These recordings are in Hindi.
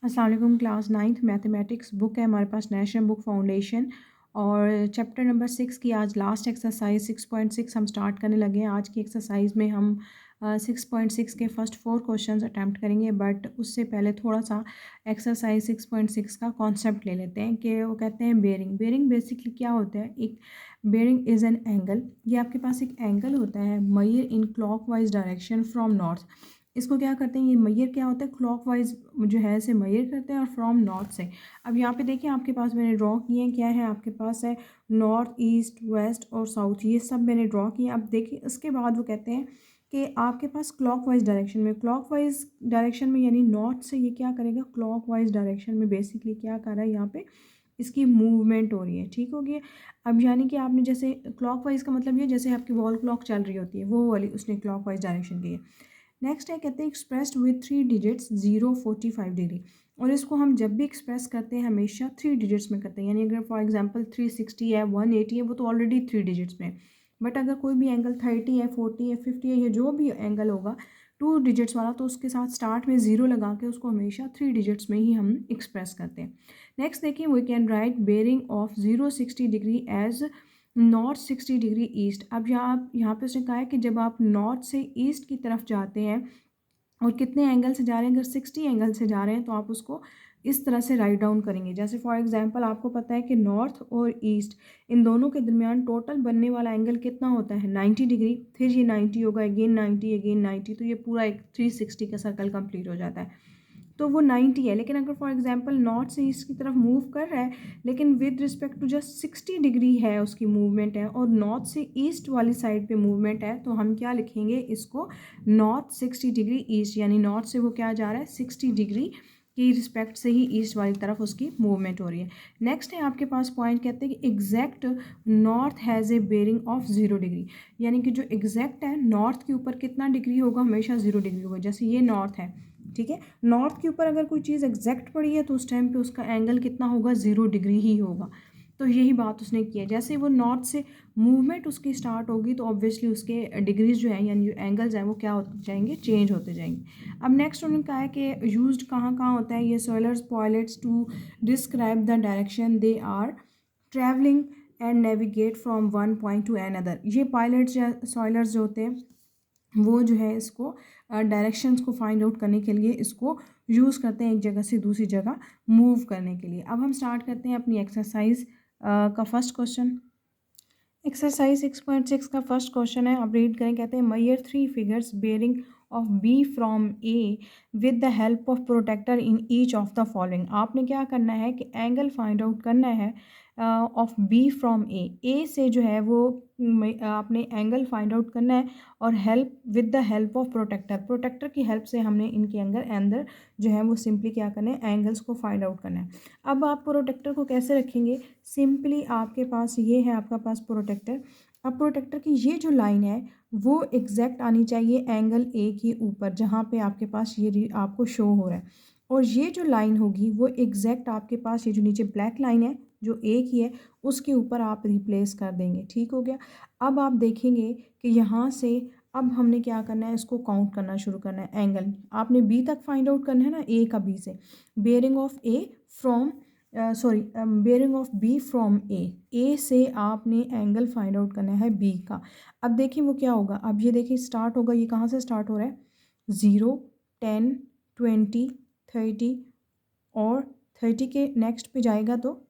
अस्सलाम वालेकुम। क्लास 9th मैथमेटिक्स बुक है हमारे पास, नेशनल बुक फाउंडेशन, और चैप्टर नंबर 6 की आज लास्ट एक्सरसाइज 6.6 हम स्टार्ट करने लगे हैं। आज की एक्सरसाइज में हम 6.6 के फर्स्ट 4 क्वेश्चंस अटैम्प्ट करेंगे, बट उससे पहले थोड़ा सा एक्सरसाइज 6.6 का कॉन्सेप्ट ले लेते हैं कि वो कहते हैं बेरिंग। बेरिंग बेसिकली क्या होता है? एक बेरिंग इज़ एन एंगल। ये आपके पास एक एंगल होता है measure in clockwise direction from north. इसको क्या करते हैं, ये मयर क्या होता है, क्लॉकवाइज जो है इसे मयर करते हैं और फ्रॉम नॉर्थ से। अब यहाँ पे देखिए आपके पास मैंने ड्रॉ किए हैं, क्या है आपके पास है नॉर्थ, ईस्ट, वेस्ट और साउथ, ये सब मैंने ड्रॉ किए। अब देखिए उसके बाद वो कहते हैं कि आपके पास क्लॉकवाइज डायरेक्शन में, क्लॉकवाइज डायरेक्शन में यानी नॉर्थ से ये क्या करेगा, क्लॉकवाइज डायरेक्शन में बेसिकली क्या कर रहा है, यहाँ पे इसकी मूवमेंट हो रही है। ठीक हो गया। अब यानी कि आपने जैसे क्लॉकवाइज का मतलब ये जैसे आपकी वॉल क्लॉक चल रही होती है वो वाली उसने क्लॉकवाइज डायरेक्शन की है। नेक्स्ट है, कहते हैं एक्सप्रेस्ड विथ 3 डिजिट्स 0, 45 डिग्री। और इसको हम जब भी एक्सप्रेस करते हैं हमेशा 3 डिजिट्स में करते हैं। यानी अगर फॉर एग्जांपल 360 है, 180 है, वो तो ऑलरेडी 3 डिजिट्स में। बट अगर कोई भी एंगल 30 है, 40 है, 50 है, या जो भी एंगल होगा 2 डिजिट्स वाला, तो उसके साथ स्टार्ट में 0 लगा के उसको हमेशा 3 डिजिट्स में ही हम एक्सप्रेस करते हैं। नेक्स्ट देखिए, we can write bearing of 0, 60 degree as north 60 degree east. अब यहाँ पे उसने कहा है कि जब आप नॉर्थ से ईस्ट की तरफ जाते हैं और कितने एंगल से जा रहे हैं, अगर 60 एंगल से जा रहे हैं तो आप उसको इस तरह से राइट डाउन करेंगे। जैसे फॉर एग्जांपल आपको पता है कि नॉर्थ और ईस्ट इन दोनों के दरमियान टोटल बनने वाला एंगल कितना होता है, 90 डिग्री। फिर ये 90 होगा, अगेन 90, अगेन 90, तो ये पूरा एक 360 का सर्कल कंप्लीट हो जाता है। तो वो 90 है। लेकिन अगर फॉर एग्जांपल नॉर्थ से ईस्ट की तरफ मूव कर रहा है लेकिन with respect to just 60 degree है उसकी मूवमेंट है, और नॉर्थ से ईस्ट वाली साइड पे मूवमेंट है, तो हम क्या लिखेंगे इसको, नॉर्थ 60 डिग्री ईस्ट। यानी नॉर्थ से वो क्या जा रहा है, 60 डिग्री की रिस्पेक्ट से ही ईस्ट वाली तरफ उसकी मूवमेंट हो रही है। नेक्स्ट है आपके पास पॉइंट, कहते हैं कि exact north has a bearing of 0 degree. यानी कि जो एग्जैक्ट है नॉर्थ के ऊपर कितना डिग्री होगा, हमेशा 0 डिग्री होगा। जैसे ये नॉर्थ है, ठीक है, नॉर्थ के ऊपर अगर कोई चीज़ एग्जैक्ट पड़ी है तो उस टाइम पे उसका एंगल कितना होगा, 0 डिग्री ही होगा। तो यही बात उसने की है। जैसे वो नॉर्थ से मूवमेंट उसकी स्टार्ट होगी तो ऑब्वियसली उसके डिग्रीज जो हैं यानी जो एंगल्स हैं वो क्या होते जाएंगे, चेंज होते जाएंगे। अब नेक्स्ट उन्होंने कहा है कि यूज्ड कहाँ कहाँ होता है ये sailors pilots to describe the direction they are travelling and navigate from one point to another. ये पायलट्स या सॉयलर्स जो होते हैं वो जो है इसको डायरेक्शंस को फाइंड आउट करने के लिए इसको यूज़ करते हैं एक जगह से दूसरी जगह मूव करने के लिए। अब हम स्टार्ट करते हैं अपनी एक्सरसाइज का फर्स्ट क्वेश्चन। एक्सरसाइज 6.6 का फर्स्ट क्वेश्चन है, आप रीड करें। कहते हैं measure 3 figures bearing of B from A with the help of protector in each of the following. आपने क्या करना है कि एंगल फाइंड आउट करना है ऑफ बी फ्रॉम ए से जो है वो आपने एंगल फाइंड आउट करना है, और help with the help of protector, protector की हेल्प से हमने इनके अंदर जो है वो सिंपली क्या करना है, एंगल्स को फाइंड आउट करना है। अब आप प्रोटेक्टर को कैसे रखेंगे, सिंपली आपके पास ये है आपका पास प्रोटेक्टर। अब प्रोटेक्टर की ये जो लाइन है वो एग्जैक्ट आनी चाहिए एंगल ए के ऊपर, जहाँ पे आपके पास ये आपको शो हो रहा है, और ये जो लाइन होगी वो एग्जैक्ट आपके पास ये जो नीचे ब्लैक लाइन है जो ए की है उसके ऊपर आप रिप्लेस कर देंगे। ठीक हो गया। अब आप देखेंगे कि यहाँ से अब हमने क्या करना है, इसको काउंट करना शुरू करना है। एंगल आपने बी तक फाइंड आउट करना है ना, ए का बी से, bearing of A from bearing of B from A से आपने एंगल फाइंड आउट करना है बी का। अब देखिए वो क्या होगा, अब ये देखिए स्टार्ट होगा, ये कहाँ से स्टार्ट हो रहा है, 0, 10, 20, 30 और 30 के नेक्स्ट पे जाएगा तो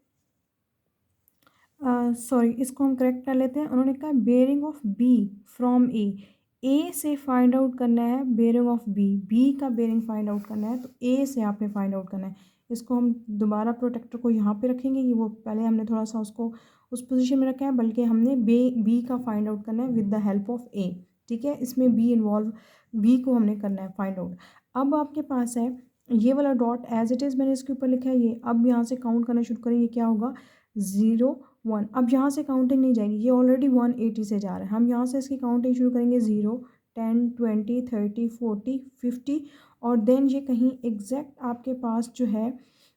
सॉरी इसको हम करेक्ट कर लेते हैं। उन्होंने कहा bearing of B from A से फाइंड आउट करना है बेयरिंग ऑफ बी का बेयरिंग फाइंड आउट करना है, तो ए से आपने फाइंड आउट करना है। इसको हम दोबारा प्रोटेक्टर को यहाँ पे रखेंगे, ये वो पहले हमने थोड़ा सा उसको उस पोजीशन में रखा है, बल्कि हमने बी का फाइंड आउट करना है विद द हेल्प ऑफ ए। ठीक है, इसमें बी इन्वॉल्व, बी को हमने करना है फाइंड आउट। अब आपके पास है ये वाला डॉट एज इट इज़ मैंने इसके ऊपर लिखा है ये। अब यहाँ से काउंट करना शुरू करेंगे, क्या होगा, 0, 1। अब यहाँ से काउंटिंग नहीं जाएगी, ये ऑलरेडी 180 से जा रहा है, हम यहाँ से इसकी काउंटिंग शुरू करेंगे, 0, 10, 20, 30, 40, 50, और देन ये कहीं एग्जैक्ट आपके पास जो है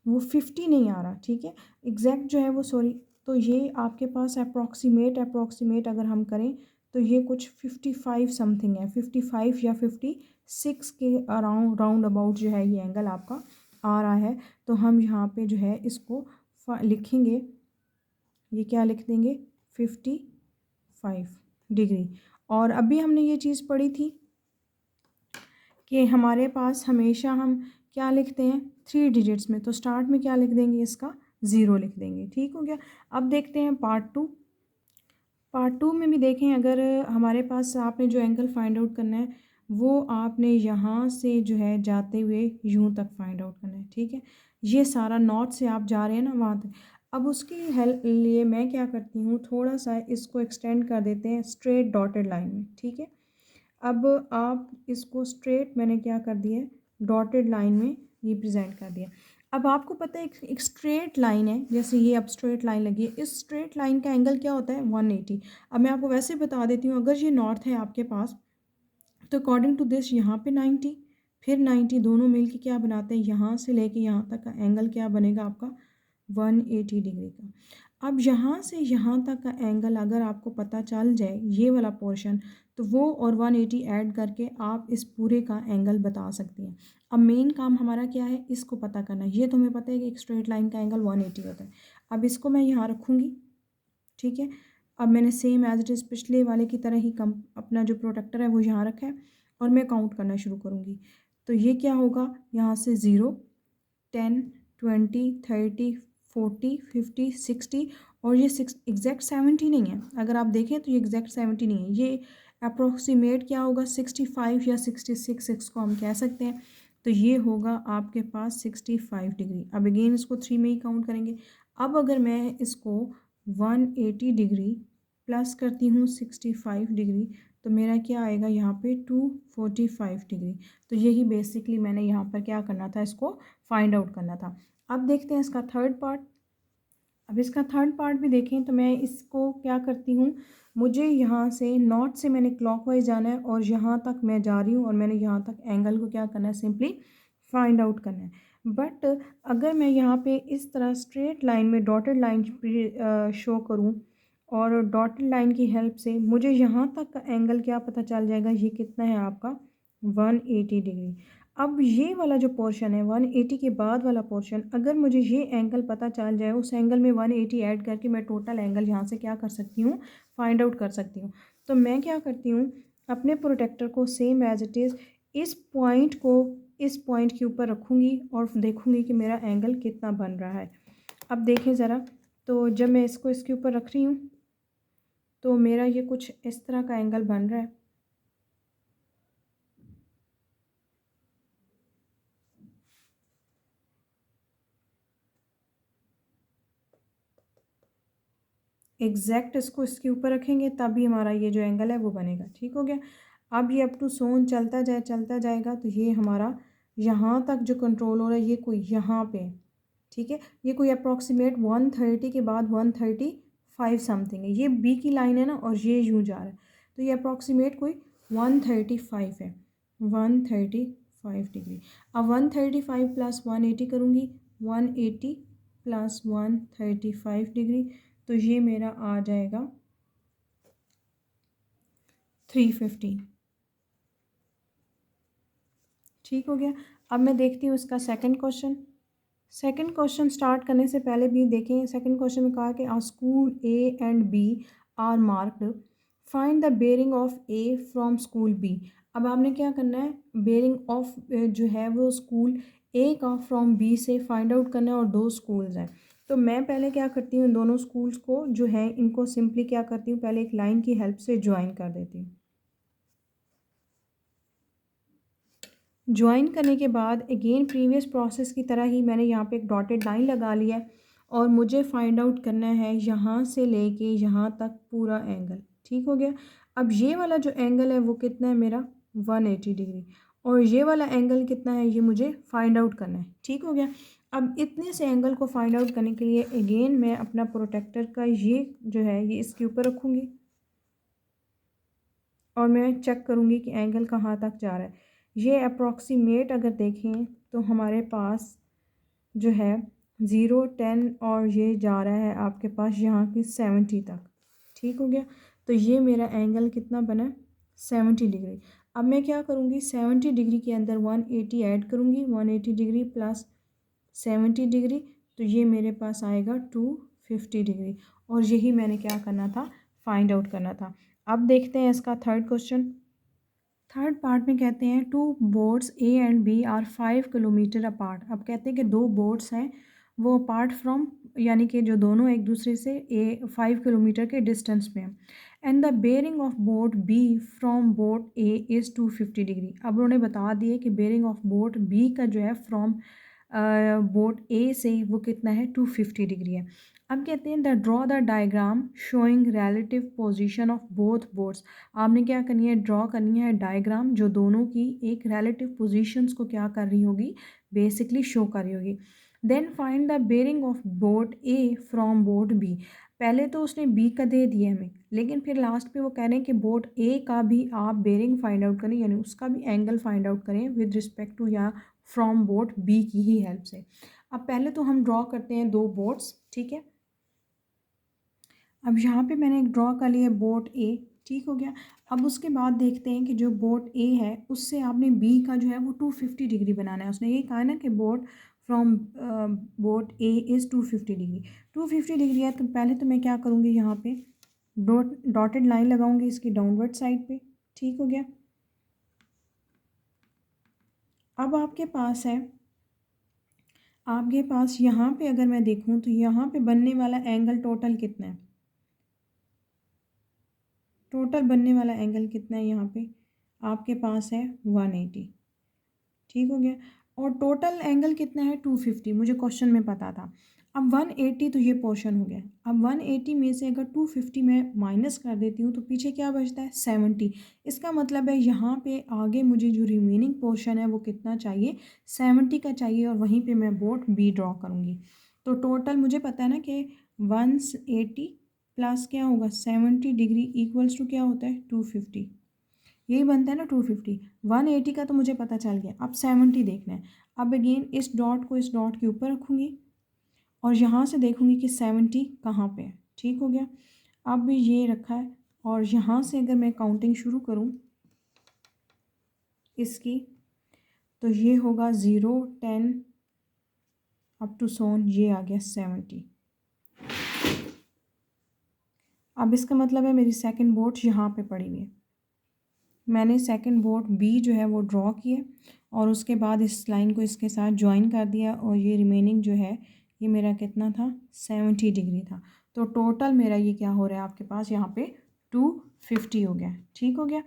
वो 50 नहीं आ रहा। ठीक है, एग्जैक्ट जो है वो सॉरी, तो ये आपके पास अप्रॉक्सीमेट अगर हम करें तो ये कुछ 55 समथिंग है, 55 या 56 के अराउंड राउंड अबाउट जो है ये एंगल आपका आ रहा है, तो हम यहाँ पे जो है इसको लिखेंगे, ये क्या लिख देंगे 55 डिग्री। और अभी हमने ये चीज़ पढ़ी थी कि हमारे पास हमेशा हम क्या लिखते हैं 3 डिजिट्स में, तो स्टार्ट में क्या लिख देंगे इसका 0 लिख देंगे। ठीक हो गया। अब देखते हैं पार्ट 2 में भी देखें, अगर हमारे पास आपने जो एंगल फाइंड आउट करना है वो आपने यहाँ से जो है जाते हुए यूं तक फाइंड आउट करना है। ठीक है, ये सारा नॉर्थ से आप जा रहे हैं ना वहाँ तक। अब उसके हेल्प लिए मैं क्या करती हूँ, थोड़ा सा इसको एक्सटेंड कर देते हैं स्ट्रेट डॉटेड लाइन में। ठीक है, अब आप इसको स्ट्रेट मैंने क्या कर दिया है डॉटेड लाइन में रिप्रेजेंट कर दिया। अब आपको पता है एक स्ट्रेट लाइन है, जैसे ये अब स्ट्रेट लाइन लगी है, इस स्ट्रेट लाइन का एंगल क्या होता है 180। अब मैं आपको वैसे बता देती हूँ, अगर ये नॉर्थ है आपके पास तो अकॉर्डिंग टू दिस यहाँ पे 90 फिर 90 दोनों मिल के क्या बनाते हैं, यहाँ से लेके यहाँ तक का एंगल क्या बनेगा आपका 180 डिग्री का। अब यहाँ से यहाँ तक का एंगल अगर आपको पता चल जाए ये वाला पोर्शन, तो वो और 180 ऐड करके आप इस पूरे का एंगल बता सकते हैं। अब मेन काम हमारा क्या है, इसको पता करना है। ये तो हमें पता है कि एक स्ट्रेट लाइन का एंगल 180 होता है। अब इसको मैं यहाँ रखूँगी। ठीक है, अब मैंने सेम एज इट इज़ पिछले वाले की तरह ही कम अपना जो प्रोटेक्टर है वो यहाँ रखा है और मैं काउंट करना शुरू करूँगी। तो ये क्या होगा, यहाँ से 0 10 20 30 40 50 60 और ये एग्जैक्ट 70 नहीं है। अगर आप देखें तो ये एग्जैक्ट 70 नहीं है, ये अप्रोक्सीमेट क्या होगा 65 या 66 इसको हम कह सकते हैं। तो ये होगा आपके पास 65 डिग्री। अब अगेन इसको 3 में ही काउंट करेंगे। अब अगर मैं इसको 180 डिग्री प्लस करती हूँ 65 डिग्री, तो मेरा क्या आएगा यहाँ पे 245 डिग्री। तो यही बेसिकली मैंने यहाँ पर क्या करना था, इसको फाइंड आउट करना था। अब देखते हैं इसका थर्ड पार्ट। अब इसका थर्ड पार्ट भी देखें तो मैं इसको क्या करती हूँ, मुझे यहाँ से नॉर्थ से मैंने क्लॉकवाइज जाना है और यहाँ तक मैं जा रही हूँ और मैंने यहाँ तक एंगल को क्या करना है, सिंपली फाइंड आउट करना है। बट अगर मैं यहाँ पे इस तरह स्ट्रेट लाइन में डॉटेड लाइन शो करूँ और डॉटेड लाइन की हेल्प से मुझे यहाँ तक का एंगल क्या पता चल जाएगा, ये कितना है आपका 180 डिग्री। अब ये वाला जो पोर्शन है 180 के बाद वाला पोर्शन, अगर मुझे ये एंगल पता चल जाए, उस एंगल में 180 ऐड करके मैं टोटल एंगल यहाँ से क्या कर सकती हूँ, फाइंड आउट कर सकती हूँ। तो मैं क्या करती हूँ, अपने प्रोटेक्टर को सेम एज इट इज़ इस पॉइंट को इस पॉइंट के ऊपर रखूँगी और देखूँगी कि मेरा एंगल कितना बन रहा है। अब देखें ज़रा, तो जब मैं इसको इसके ऊपर रख रही हूँ तो मेरा ये कुछ इस तरह का एंगल बन रहा है। एग्जैक्ट इसको इसके ऊपर रखेंगे तभी हमारा ये जो एंगल है वो बनेगा। ठीक हो गया। अब ये अप टू सोन चलता जाएगा, तो ये हमारा यहाँ तक जो कंट्रोल हो रहा है ये कोई यहाँ पे है। ठीक है, ये कोई अप्रॉक्सीमेट 130 के बाद 135 समथिंग है। ये बी की लाइन है ना और ये यूँ जा रहा है, तो ये अप्रॉक्सीमेट कोई 135 है, 135 डिग्री। अब 135 प्लस 180 करूँगी, 180 प्लस 135 डिग्री, तो ये मेरा आ जाएगा 315। ठीक हो गया। अब मैं देखती हूँ इसका सेकंड क्वेश्चन स्टार्ट करने से पहले भी देखें, सेकंड क्वेश्चन में कहा कि आ school A and B are marked, find the bearing of A from school B. अब आपने क्या करना है, बेयरिंग ऑफ जो है वो स्कूल ए का फ्रॉम बी से फाइंड आउट करना है और दो स्कूल्स हैं। तो मैं पहले क्या करती हूँ, दोनों स्कूल्स को जो है इनको सिंपली क्या करती हूँ, पहले एक लाइन की हेल्प से ज्वाइन कर देती हूँ। ज्वाइन करने के बाद अगेन प्रीवियस प्रोसेस की तरह ही मैंने यहाँ पे एक डॉटेड लाइन लगा लिया है और मुझे फाइंड आउट करना है यहाँ से लेके यहाँ तक पूरा एंगल। ठीक हो गया। अब ये वाला जो एंगल है वो कितना है मेरा 180 डिग्री और ये वाला एंगल कितना है ये मुझे फाइंड आउट करना है। ठीक हो गया। अब इतने से एंगल को फाइंड आउट करने के लिए अगेन मैं अपना प्रोटेक्टर का ये जो है ये इसके ऊपर रखूँगी और मैं चेक करूँगी कि एंगल कहाँ तक जा रहा है। ये अप्रॉक्सीमेट अगर देखें तो हमारे पास जो है 0 10 और ये जा रहा है आपके पास यहाँ की 70 तक। ठीक हो गया। तो ये मेरा एंगल कितना बना 70 डिग्री। अब मैं क्या करूँगी 70 डिग्री के अंदर 180 ऐड करूँगी, 180 डिग्री प्लस 70 डिग्री, तो ये मेरे पास आएगा 250 डिग्री। और यही मैंने क्या करना था, फाइंड आउट करना था। अब देखते हैं इसका थर्ड क्वेश्चन। थर्ड पार्ट में कहते हैं two boards A and B are 5 kilometre apart. अब कहते हैं कि दो बोर्ड्स हैं वो अपार्ट फ्रॉम, यानी कि जो दोनों एक दूसरे से 5 किलोमीटर के डिस्टेंस में हैं। And the bearing of board B from board A is 250 degree. अब उन्होंने बता दिए कि बेयरिंग ऑफ बोर्ड बी का जो है फ्रॉम बोर्ड ए से वो कितना है, 250 डिग्री है। अब कहते हैं the draw the diagram showing relative position of both boards. आपने क्या करनी है, ड्रॉ करनी है डायग्राम जो दोनों की एक रिलेटिव पोजीशंस को क्या कर रही होगी, बेसिकली शो कर रही होगी। Then find the bearing of board A from board B. पहले तो उसने बी का दे दिया हमें, लेकिन फिर लास्ट पे वो कह रहे हैं कि बोर्ड ए का भी आप बेयरिंग फाइंड आउट करें, यानी उसका भी एंगल फाइंड आउट करें विद रिस्पेक्ट टू या फ्रॉम बोर्ड बी की ही हेल्प से। अब पहले तो हम ड्रॉ करते हैं दो बोर्ड्स, ठीक है। अब यहाँ पे मैंने एक ड्रॉ कर लिया बोर्ड ए, ठीक हो गया। अब उसके बाद देखते हैं कि जो बोर्ड ए है उससे आपने बी का जो है वो 250 डिग्री बनाना है। उसने ये कहा ना कि board from board A is 250 degree. 250 degree है तो पहले तो मैं क्या करूँगी, यहाँ पे डॉटेड लाइन लगाऊंगी इसकी डाउनवर्ड साइड पे, ठीक हो गया। अब आपके पास यहाँ पे अगर मैं देखूँ तो यहाँ पे बनने वाला एंगल टोटल कितना है, टोटल बनने वाला एंगल कितना है, यहाँ पे आपके पास है 180, ठीक हो गया। और टोटल एंगल कितना है 250, मुझे क्वेश्चन में पता था। अब 180 तो ये पोर्शन हो गया। अब 180 में से अगर 250 में माइनस कर देती हूँ तो पीछे क्या बचता है, 70। इसका मतलब है यहाँ पे आगे मुझे जो रिमेनिंग पोर्शन है वो कितना चाहिए, 70 का चाहिए, और वहीं पे मैं बोर्ड बी ड्रॉ करूँगी। तो टोटल मुझे पता है ना कि 180 प्लस क्या होगा 70 डिग्री इक्वल्स टू क्या होता है 250, यही बनता है ना 250। 180 का तो मुझे पता चल गया, अब 70 देखना है। अब अगेन इस डॉट को इस डॉट के ऊपर रखूँगी और यहाँ से देखूँगी कि 70 कहाँ पे है, ठीक हो गया। अब ये रखा है और यहाँ से अगर मैं काउंटिंग शुरू करूँ इसकी, तो ये होगा 0 10 अप टू सोन, ये आ गया 70। अब इसका मतलब है मेरी सेकंड बोर्ड यहाँ पे पड़ी हुई है। मैंने सेकंड बोर्ड बी जो है वो ड्रॉ किए और उसके बाद इस लाइन को इसके साथ ज्वाइन कर दिया, और ये रिमेनिंग जो है ये मेरा कितना था 70 डिग्री था। तो टोटल मेरा ये क्या हो रहा है आपके पास यहाँ पे 250 हो गया, ठीक हो गया।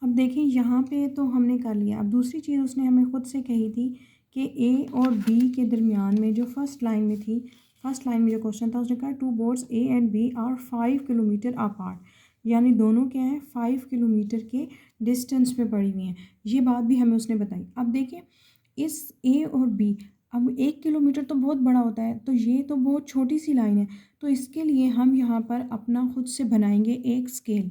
अब देखिए यहाँ पे तो हमने कर लिया। अब दूसरी चीज़ उसने हमें ख़ुद से कही थी कि ए और बी के दरमियान में जो फर्स्ट लाइन में थी, फर्स्ट लाइन में जो क्वेश्चन था उसने कहा two boards A and B are 5 kilometre apart, यानी दोनों क्या है 5 किलोमीटर के डिस्टेंस पे पड़ी हुई हैं। ये बात भी हमें उसने बताई। अब देखिए इस ए और बी, अब 1 किलोमीटर तो बहुत बड़ा होता है, तो ये तो बहुत छोटी सी लाइन है, तो इसके लिए हम यहाँ पर अपना खुद से बनाएंगे एक स्केल,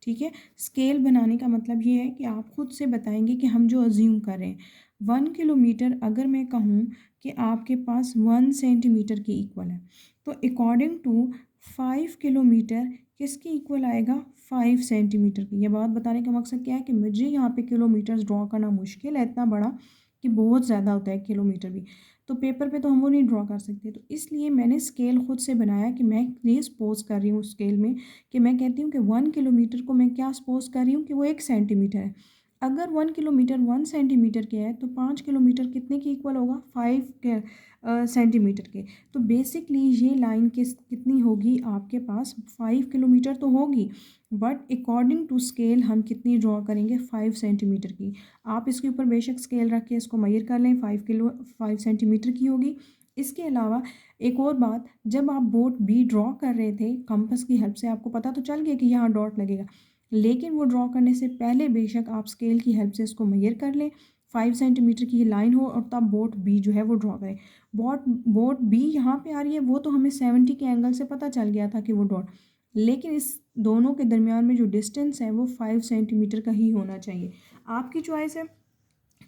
ठीक है। स्केल बनाने का मतलब ये है कि आप खुद से बताएंगे कि हम जो अज्यूम कर रहे हैं 1 किलोमीटर, अगर मैं कहूँ कि आपके पास 1 सेंटीमीटर की इक्वल है, तो अकॉर्डिंग टू 5 किलोमीटर किसकी इक्वल आएगा 5 सेंटीमीटर की। यह बात बताने का मकसद क्या है कि मुझे यहाँ पे किलोमीटर्स ड्रॉ करना मुश्किल है, इतना बड़ा कि बहुत ज़्यादा होता है किलोमीटर भी, तो पेपर पे तो हम वो नहीं ड्रॉ कर सकते। तो इसलिए मैंने स्केल खुद से बनाया कि मैं ये सपोज कर रही हूँ स्केल में कि मैं कहती हूँ कि 1 किलोमीटर को मैं क्या सपोज कर रही हूँ कि वो 1 सेंटीमीटर है। अगर 1 किलोमीटर 1 सेंटीमीटर के है तो 5 किलोमीटर कितने की इक्वल होगा 5 सेंटीमीटर के। तो बेसिकली ये लाइन कितनी होगी आपके पास 5 किलोमीटर तो होगी, बट अकॉर्डिंग टू स्केल हम कितनी ड्रॉ करेंगे 5 सेंटीमीटर की। आप इसके ऊपर बेशक स्केल रख के इसको मेजर कर लें, 5 सेंटीमीटर की होगी। इसके अलावा एक और बात, जब आप बोर्ड बी ड्रॉ कर रहे थे कंपास की हेल्प से आपको पता तो चल गया कि यहाँ डॉट लगेगा, लेकिन वो ड्रॉ करने से पहले बेशक आप स्केल की हेल्प से इसको मेजर कर लें, 5 सेंटीमीटर की लाइन हो और तब बोर्ड बी जो है वो ड्रॉ करें। बोर्ड बी यहाँ पे आ रही है, वो तो हमें 70 के एंगल से पता चल गया था कि वो डॉट, लेकिन इस दोनों के दरमियान में जो डिस्टेंस है वो 5 सेंटीमीटर का ही होना चाहिए। आपकी चॉइस है,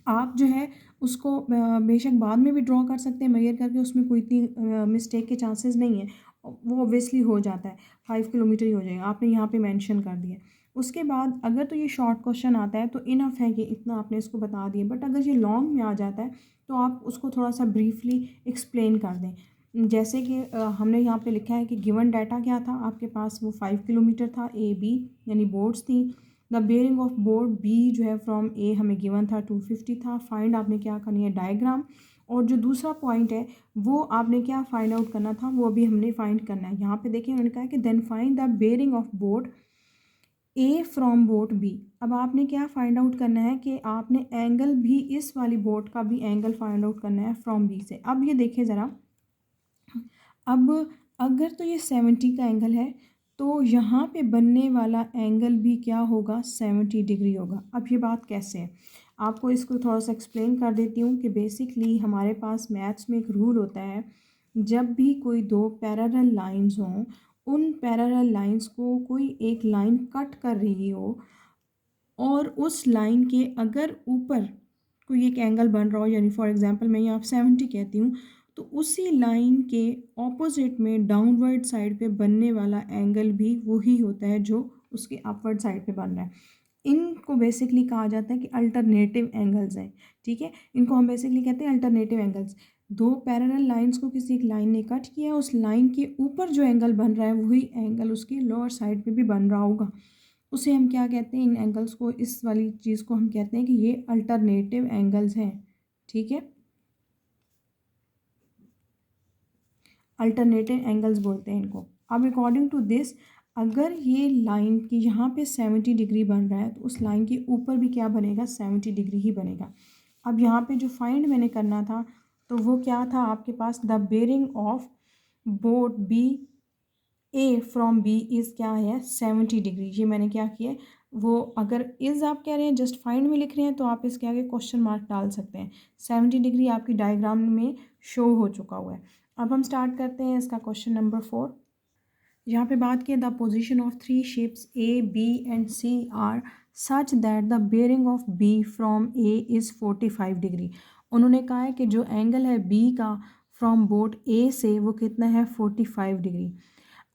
आप जो है उसको बेशक बाद में भी ड्रॉ कर सकते हैं मेजर करके, उसमें कोई इतनी मिस्टेक के चांसेस नहीं है, वो ऑब्वियसली हो जाता है 5 किलोमीटर ही हो जाएगा, आपने यहाँ पे मेंशन कर दिया। उसके बाद अगर तो ये शॉर्ट क्वेश्चन आता है तो इनफ है कि इतना आपने इसको बता दिया, बट अगर ये लॉन्ग में आ जाता है तो आप उसको थोड़ा सा ब्रीफली एक्सप्लेन कर दें। जैसे कि हमने यहाँ पे लिखा है कि गिवन डाटा क्या था आपके पास, वो 5 किलोमीटर था ए बी, यानी बोर्ड्स थी। The bearing of board B जो है फ्रॉम ए हमें गिवन था 250 था। फाइंड आपने क्या करनी है, डायग्राम। और जो दूसरा पॉइंट है वो आपने क्या फाइंड आउट करना था, वो अभी हमने फाइंड करना है। यहाँ पे देखिए उन्होंने कहा कि then find the bearing of board A from boat B. अब आपने क्या फाइंड आउट करना है कि आपने एंगल भी, इस वाली बोट का भी एंगल फाइंड आउट करना है फ्रॉम बी से। अब ये देखिए ज़रा, अब अगर तो ये 70 का एंगल है तो यहाँ पे बनने वाला एंगल भी क्या होगा, 70 डिग्री होगा। अब ये बात कैसे है, आपको इसको थोड़ा सा एक्सप्लेन कर देती हूँ कि बेसिकली हमारे पास मैथ्स में एक रूल होता है, जब भी कोई दो पैरेलल लाइंस हों, उन पैरेलल लाइंस को कोई एक लाइन कट कर रही हो और उस लाइन के अगर ऊपर कोई एक एंगल बन रहा हो, यानी फॉर एग्जांपल मैं यहाँ 70 कहती हूँ, तो उसी लाइन के ऑपोजिट में डाउनवर्ड साइड पे बनने वाला एंगल भी वही होता है जो उसके अपवर्ड साइड पे बन रहा है। इनको बेसिकली कहा जाता है कि अल्टरनेटिव एंगल्स हैं। ठीक है, इनको हम बेसिकली कहते हैं अल्टरनेटिव एंगल्स। दो पैरेलल लाइंस को किसी एक लाइन ने कट किया, उस लाइन के ऊपर जो एंगल बन रहा है वही एंगल उसके लोअर साइड पे भी बन रहा होगा। उसे हम क्या कहते हैं, इन एंगल्स को, इस वाली चीज़ को हम कहते हैं कि ये अल्टरनेटिव एंगल्स हैं। ठीक है, अल्टरनेटिव एंगल्स बोलते हैं इनको। अब अकॉर्डिंग टू दिस, अगर ये लाइन की यहाँ पे 70 डिग्री बन रहा है तो उस लाइन के ऊपर भी क्या बनेगा, 70 डिग्री ही बनेगा। अब यहाँ पे जो फाइंड मैंने करना था तो वो क्या था आपके पास, the bearing of boat B A from B is क्या है, 70 डिग्री। ये मैंने क्या किया है, वो अगर इज़ आप कह रहे हैं, जस्ट फाइंड में लिख रहे हैं, तो आप इसके आगे क्वेश्चन मार्क डाल सकते हैं। 70 डिग्री आपकी डायग्राम में शो हो चुका हुआ है। अब हम स्टार्ट करते हैं इसका क्वेश्चन नंबर 4। यहाँ पे बात की, the position of 3 ships A B and C are such that the bearing of B from A is 45 degree. उन्होंने कहा है कि जो एंगल है बी का फ्रॉम बोट ए से वो कितना है, 45 डिग्री।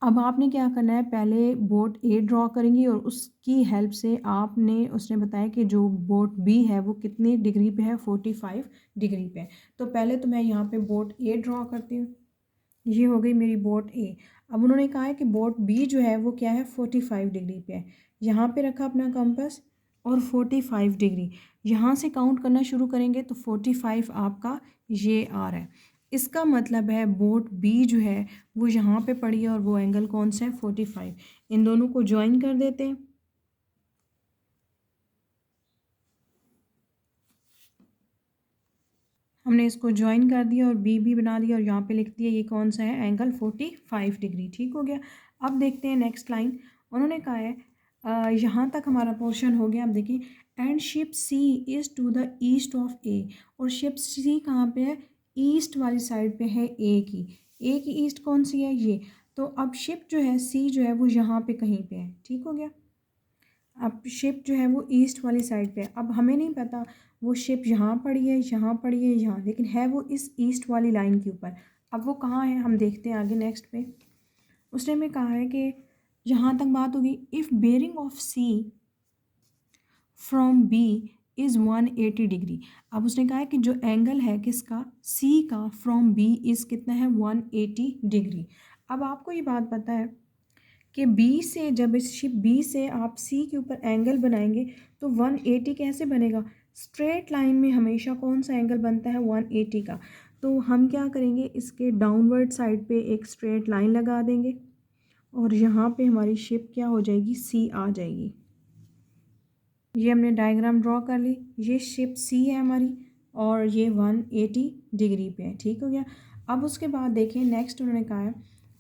अब आपने क्या करना है, पहले बोट ए ड्रॉ करेंगी और उसकी हेल्प से आपने, उसने बताया कि जो बोट बी है वो कितनी डिग्री पे है, 45 डिग्री पे। तो पहले तो मैं यहाँ पे बोट ए ड्रॉ करती हूँ, ये हो गई मेरी बोट ए। अब उन्होंने कहा है कि बोट बी जो है वो क्या है, 45 डिग्री पे है। यहाँ पे रखा अपना कंपास और 45 डिग्री, यहाँ से काउंट करना शुरू करेंगे तो 45 आपका ये आ रहा है। इसका मतलब है बोट बी जो है वो यहाँ पे पड़ी है और वो एंगल कौन सा है, 45। इन दोनों को ज्वाइन कर देते हैं। हमने इसको ज्वाइन कर दिया और बी भी बना दिया और यहाँ पे लिख दिया ये कौन सा है, एंगल 45 डिग्री। ठीक हो गया। अब देखते हैं नेक्स्ट लाइन। उन्होंने कहा है यहाँ तक हमारा पोर्शन हो गया। अब देखिए, and ship C is to the east of A, और शिप सी कहाँ पे है, ईस्ट वाली साइड पे है ए की। ए की ईस्ट कौन सी है, ये। तो अब शिप जो है सी जो है वो यहाँ पे कहीं पे है। ठीक हो गया। अब शिप जो है वो ईस्ट वाली साइड पे है। अब हमें नहीं पता वो शिप यहाँ पड़ी है, यहाँ पड़ी है, यहाँ, लेकिन है वो इस ईस्ट वाली लाइन के ऊपर। अब वो कहाँ है हम देखते हैं आगे नेक्स्ट पे। उसने में कहा है कि यहाँ तक बात होगी, if bearing of C from B is 180 degree. अब उसने कहा है कि जो एंगल है किसका, सी का, फ्रॉम बी इज़ कितना है, 180 डिग्री। अब आपको ये बात पता है कि बी से, जब इस शिप बी से आप सी के ऊपर एंगल बनाएंगे तो 180 कैसे बनेगा, स्ट्रेट लाइन में हमेशा कौन सा एंगल बनता है, 180 का। तो हम क्या करेंगे, इसके डाउनवर्ड साइड पे एक स्ट्रेट लाइन लगा देंगे और यहाँ पे हमारी शिप क्या हो जाएगी, सी आ जाएगी। ये हमने डायग्राम ड्रॉ कर ली, ये शिप सी है हमारी और ये 180 डिग्री पे है। ठीक हो गया। अब उसके बाद देखें नेक्स्ट उन्होंने कहा है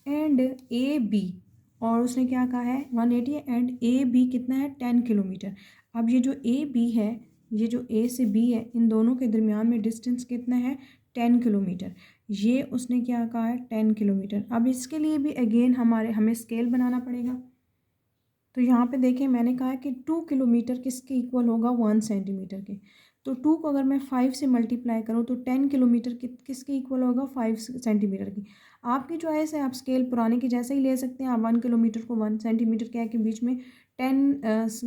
एंड ए बी, और उसने क्या कहा है, 180 एंड ए बी कितना है, 10 किलोमीटर। अब ये जो ए बी है, ये जो ए से बी है, इन दोनों के दरमियान में डिस्टेंस कितना है, 10 किलोमीटर। ये उसने क्या कहा है, 10 किलोमीटर। अब इसके लिए भी अगेन हमें स्केल बनाना पड़ेगा। तो यहाँ पे देखें मैंने कहा है कि 2 किलोमीटर किसके इक्वल होगा, 1 सेंटीमीटर के। तो 2 को अगर मैं 5 से मल्टीप्लाई करूँ तो 10 किलोमीटर किसके इक्वल होगा, 5 सेंटीमीटर की। आपकी चॉइस है, आप स्केल पुराने के जैसा ही ले सकते हैं। आप 1 किलोमीटर को 1 सेंटीमीटर के बीच में 10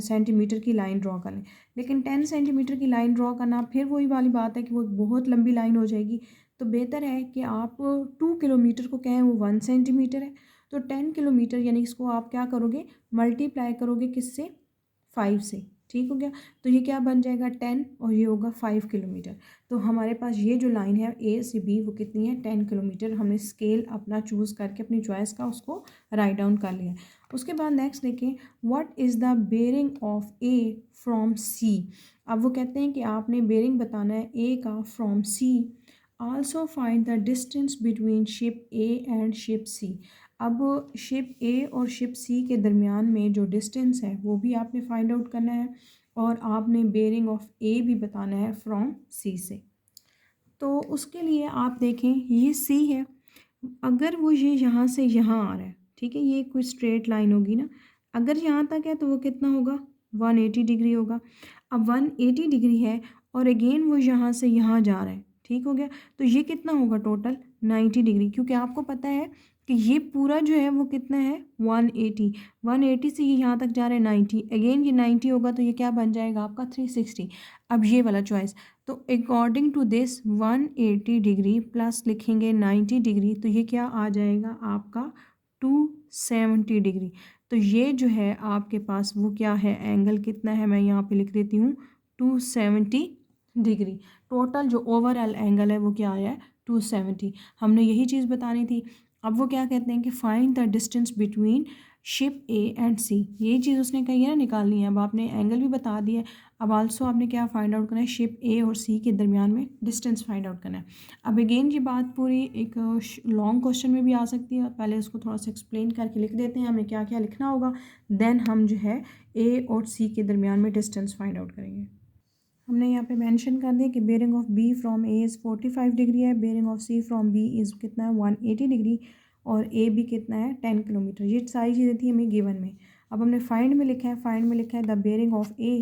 सेंटीमीटर की लाइन ड्रॉ कर लें, लेकिन 10 सेंटीमीटर की लाइन ड्रॉ करना फिर वही वाली बात है कि वो बहुत लंबी लाइन हो जाएगी। तो बेहतर है कि आप 2 किलोमीटर को कहें वो 1 सेंटीमीटर है, तो 10 किलोमीटर यानी इसको आप क्या करोगे, मल्टीप्लाई करोगे किससे, 5 से। ठीक हो गया। तो ये क्या बन जाएगा 10 और ये होगा 5 किलोमीटर। तो हमारे पास ये जो लाइन है ए से बी वो कितनी है 10 किलोमीटर। हमने स्केल अपना चूज़ करके अपनी चॉइस का उसको राइट डाउन कर लिया। उसके बाद नेक्स्ट देखें, what is the bearing of A from C. अब वो कहते हैं कि आपने बेयरिंग बताना है ए का from C. Also find the distance between ship A and ship C. अब शिप ए और शिप सी के दरमियान में जो डिस्टेंस है वो भी आपने फाइंड आउट करना है और आपने बेयरिंग ऑफ ए भी बताना है फ्रॉम सी से। तो उसके लिए आप देखें ये सी है, अगर वो ये यहाँ से यहाँ आ रहा है, ठीक है, ये कोई स्ट्रेट लाइन होगी ना, अगर यहाँ तक है तो वो कितना होगा 180 डिग्री होगा। अब 180 डिग्री है और अगेन वो यहाँ से यहाँ जा रहा है, ठीक हो गया। तो ये कितना होगा टोटल 90 डिग्री, क्योंकि आपको पता है कि ये पूरा जो है वो कितना है 180 से ये यहाँ तक जा रहा है 90, अगेन ये 90 होगा तो ये क्या बन जाएगा आपका 360। अब ये वाला चॉइस, तो according to this 180 degree plus लिखेंगे 90 डिग्री तो ये क्या आ जाएगा आपका 270 डिग्री। तो ये जो है आपके पास वो क्या है एंगल कितना है, मैं यहाँ पे लिख देती हूँ 270 डिग्री। टोटल जो ओवरऑल एंगल है वो क्या आया है 270। हमने यही चीज़ बतानी थी। अब वो क्या कहते हैं कि find the distance between ship A and C, यही चीज़ उसने कही है ना निकालनी है। अब आपने एंगल भी बता दिया है, अब आल्सो आपने क्या फाइंड आउट करना है, शिप ए और सी के दरमियान में डिस्टेंस फाइंड आउट करना है। अब अगेन ये बात पूरी एक लॉन्ग क्वेश्चन में भी आ सकती है, पहले इसको थोड़ा सा एक्सप्लेन करके लिख देते हैं हमें क्या क्या लिखना होगा, देन हम जो है ए और सी के दरमियान में डिस्टेंस फाइंड आउट करेंगे। हमने यहाँ पे मेंशन कर दिया कि bearing of B from A is 45 degree है, bearing of C from B is कितना है 180 डिग्री और ए बी कितना है 10 किलोमीटर। ये सारी चीज़ें थी हमें गिवन में। अब हमने फाइंड में लिखा है, फाइंड में लिखा है the bearing of A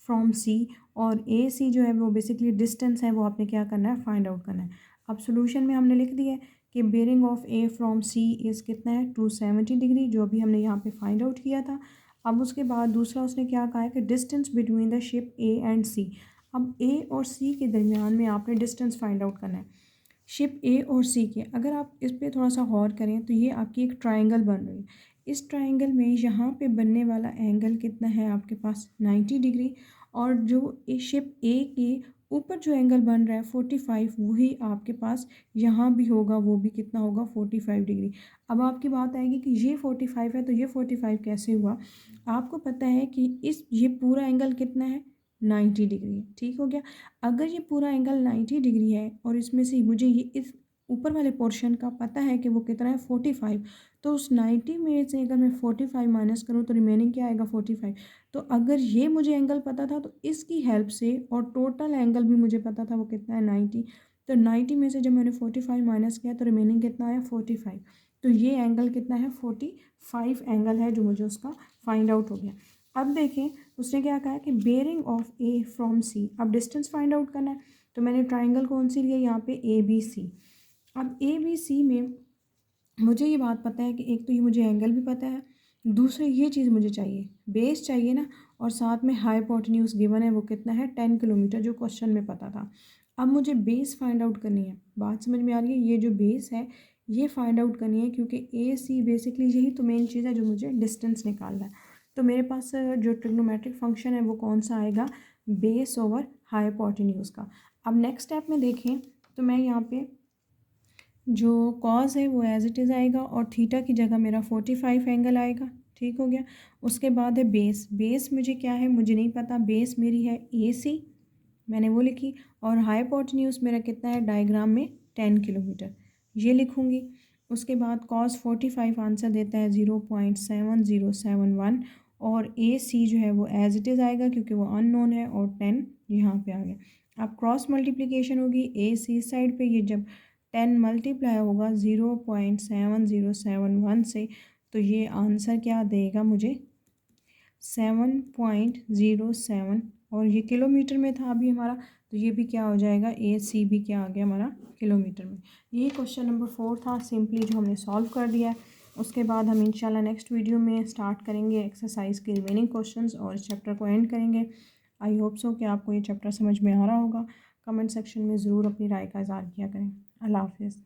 from C, और ए सी जो है वो बेसिकली डिस्टेंस है वो आपने क्या करना है फाइंड आउट करना है। अब सोल्यूशन में हमने लिख दिया है कि bearing of A from C is कितना है 270 डिग्री, जो अभी हमने यहाँ पे फाइंड आउट किया था। अब उसके बाद दूसरा उसने क्या कहा है कि distance between the ship A and C. अब ए और सी के दरमियान में आपने डिस्टेंस फाइंड आउट करना है शिप ए और सी के। अगर आप इस पर थोड़ा सा गौर करें तो ये आपकी एक ट्रायंगल बन रही है। इस ट्रायंगल में यहाँ पे बनने वाला एंगल कितना है आपके पास 90 डिग्री, और जो शिप ए के ऊपर जो एंगल बन रहा है 45, वही आपके पास यहाँ भी होगा, वो भी कितना होगा 45 डिग्री। अब आपकी बात आएगी कि ये 45 है तो ये 45 कैसे हुआ। आपको पता है कि ये पूरा एंगल कितना है 90 डिग्री है, ठीक हो गया। अगर ये पूरा एंगल 90 डिग्री है और इसमें से मुझे ये इस ऊपर वाले पोर्शन का पता है कि वो कितना है 45, तो उस 90 में से अगर मैं 45 माइनस करूँ तो रिमेनिंग क्या आएगा 45। तो अगर ये मुझे एंगल पता था तो इसकी हेल्प से, और टोटल एंगल भी मुझे पता था वो कितना है 90, तो 90 में से जब मैंने 45 माइनस किया तो रिमेनिंग कितना आया 45। तो ये एंगल कितना है 45 एंगल है जो मुझे उसका फाइंड आउट हो गया। अब देखें उसने क्या कहा कि bearing of A from C, अब डिस्टेंस फाइंड आउट करना है। तो मैंने ट्राइंगल कौन सी लिया यहाँ पे ए बी सी। अब ए बी सी में मुझे ये बात पता है कि एक तो ये मुझे एंगल भी पता है, दूसरे ये चीज़ मुझे चाहिए, बेस चाहिए ना, और साथ में हाइपोटेन्यूज गिवन है वो कितना है 10 किलोमीटर, जो क्वेश्चन में पता था। अब मुझे बेस फाइंड आउट करनी है, बात समझ में आ रही है, ये जो बेस है ये फाइंड आउट करनी है, क्योंकि ए सी बेसिकली यही तो मेन चीज़ है जो मुझे डिस्टेंस निकालना है। तो मेरे पास जो ट्रिग्नोमेट्रिक फंक्शन है वो कौन सा आएगा, बेस ओवर हाइपोटेन्यूज का। अब नेक्स्ट स्टेप में देखें तो मैं यहाँ पे जो कॉज है वो एज इट इज़ आएगा और थीटा की जगह मेरा 45 एंगल आएगा, ठीक हो गया। उसके बाद है बेस, बेस मुझे क्या है मुझे नहीं पता, बेस मेरी है ए सी, मैंने वो लिखी, और हाइपोटेन्यूज मेरा कितना है डायग्राम में 10 किलोमीटर, ये लिखूँगी। उसके बाद कॉस 45 आंसर देता है 0.7071, और ए सी जो है वो एज इट इज़ आएगा क्योंकि वो अननोन है, और 10 यहाँ पे आ गया। अब क्रॉस मल्टीप्लिकेशन होगी ए सी साइड पे, ये जब 10 मल्टीप्लाई होगा 0.7071 से, तो ये आंसर क्या देगा मुझे 7.07, और ये किलोमीटर में था अभी हमारा, तो ये भी क्या हो जाएगा ए सी भी क्या आ गया हमारा किलोमीटर में। ये क्वेश्चन नंबर 4 था सिंपली जो हमने सॉल्व कर दिया है। उसके बाद हम इंशाल्लाह नेक्स्ट वीडियो में स्टार्ट करेंगे एक्सरसाइज के रिमेनिंग क्वेश्चंस और इस चैप्टर को एंड करेंगे। आई होप सो कि आपको ये चैप्टर समझ में आ रहा होगा। कमेंट सेक्शन में ज़रूर अपनी राय का इज़हार किया करें। अल्लाह हाफ़िज़।